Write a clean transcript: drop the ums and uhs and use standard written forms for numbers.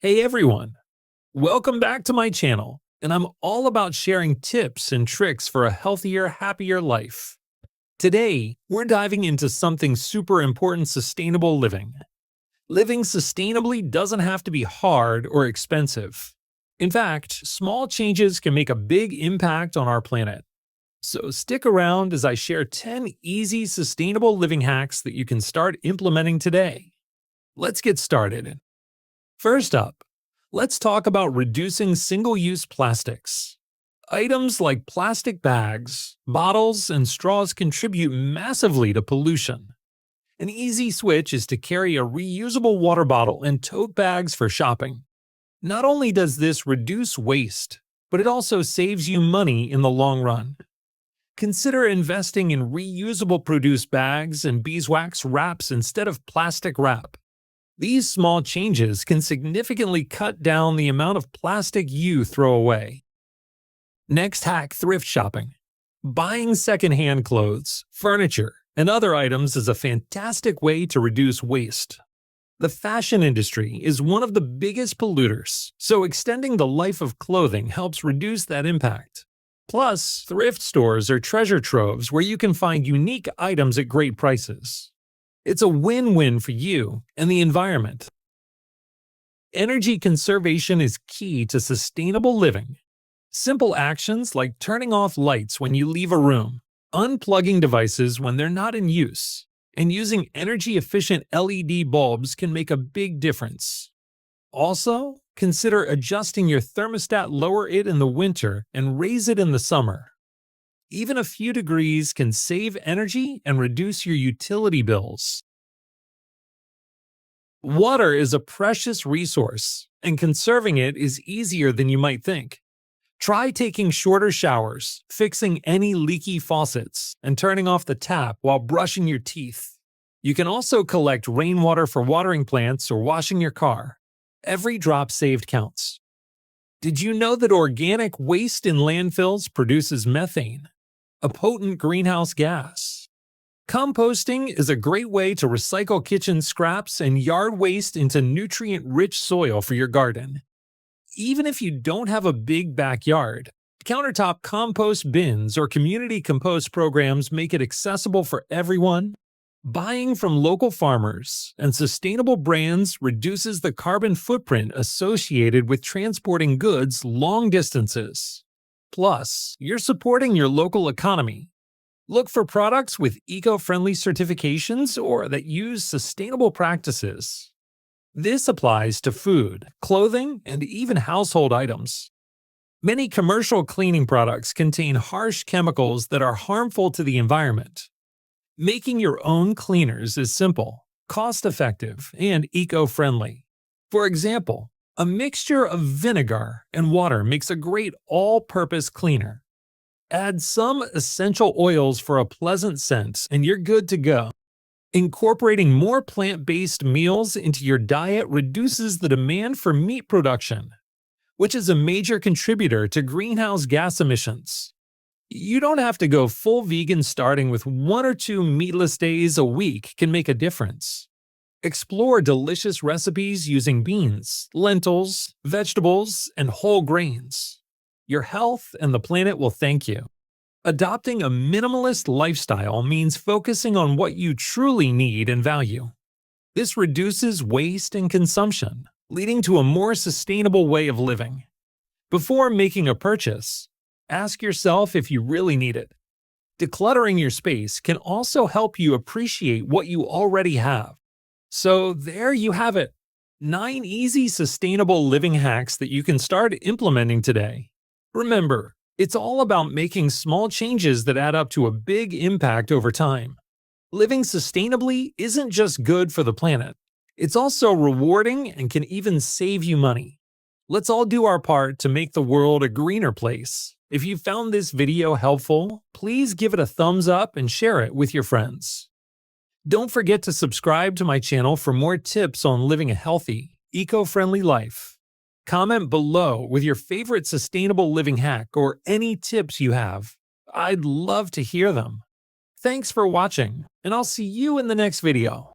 Hey everyone, welcome back to my channel, and I'm all about sharing tips and tricks for a healthier, happier life. Today, we're diving into something super important: sustainable living. Living sustainably doesn't have to be hard or expensive. In fact, small changes can make a big impact on our planet. So stick around as I share 10 easy sustainable living hacks that you can start implementing today. Let's get started. First up, let's talk about reducing single-use plastics. Items like plastic bags, bottles, and straws contribute massively to pollution. An easy switch is to carry a reusable water bottle and tote bags for shopping. Not only does this reduce waste, but it also saves you money in the long run. Consider investing in reusable produce bags and beeswax wraps instead of plastic wrap. These small changes can significantly cut down the amount of plastic you throw away. Next hack: thrift shopping. Buying secondhand clothes, furniture, and other items is a fantastic way to reduce waste. The fashion industry is one of the biggest polluters, so extending the life of clothing helps reduce that impact. Plus, thrift stores are treasure troves where you can find unique items at great prices. It's a win-win for you and the environment. Energy conservation is key to sustainable living. Simple actions like turning off lights when you leave a room, unplugging devices when they're not in use, and using energy-efficient LED bulbs can make a big difference. Also, consider adjusting your thermostat, lower it in the winter and raise it in the summer. Even a few degrees can save energy and reduce your utility bills. Water is a precious resource, and conserving it is easier than you might think. Try taking shorter showers, fixing any leaky faucets, and turning off the tap while brushing your teeth. You can also collect rainwater for watering plants or washing your car. Every drop saved counts. Did you know that organic waste in landfills produces methane, a potent greenhouse gas? Composting is a great way to recycle kitchen scraps and yard waste into nutrient-rich soil for your garden. Even if you don't have a big backyard, countertop compost bins or community compost programs make it accessible for everyone. Buying from local farmers and sustainable brands reduces the carbon footprint associated with transporting goods long distances. Plus, you're supporting your local economy. Look for products with eco-friendly certifications or that use sustainable practices. This applies to food, clothing, and even household items. Many commercial cleaning products contain harsh chemicals that are harmful to the environment. Making your own cleaners is simple, cost-effective, and eco-friendly. For example, a mixture of vinegar and water makes a great all-purpose cleaner. Add some essential oils for a pleasant scent, and you're good to go. Incorporating more plant-based meals into your diet reduces the demand for meat production, which is a major contributor to greenhouse gas emissions. You don't have to go full vegan. Starting with 1 or 2 meatless days a week can make a difference. Explore delicious recipes using beans, lentils, vegetables, and whole grains. Your health and the planet will thank you. Adopting a minimalist lifestyle means focusing on what you truly need and value. This reduces waste and consumption, leading to a more sustainable way of living. Before making a purchase, ask yourself if you really need it. Decluttering your space can also help you appreciate what you already have. So there you have it, 9 easy sustainable living hacks that you can start implementing today. Remember, it's all about making small changes that add up to a big impact over time. Living sustainably isn't just good for the planet, it's also rewarding and can even save you money. Let's all do our part to make the world a greener place. If you found this video helpful, please give it a thumbs up and share it with your friends. Don't forget to subscribe to my channel for more tips on living a healthy, eco-friendly life. Comment below with your favorite sustainable living hack or any tips you have. I'd love to hear them. Thanks for watching, and I'll see you in the next video.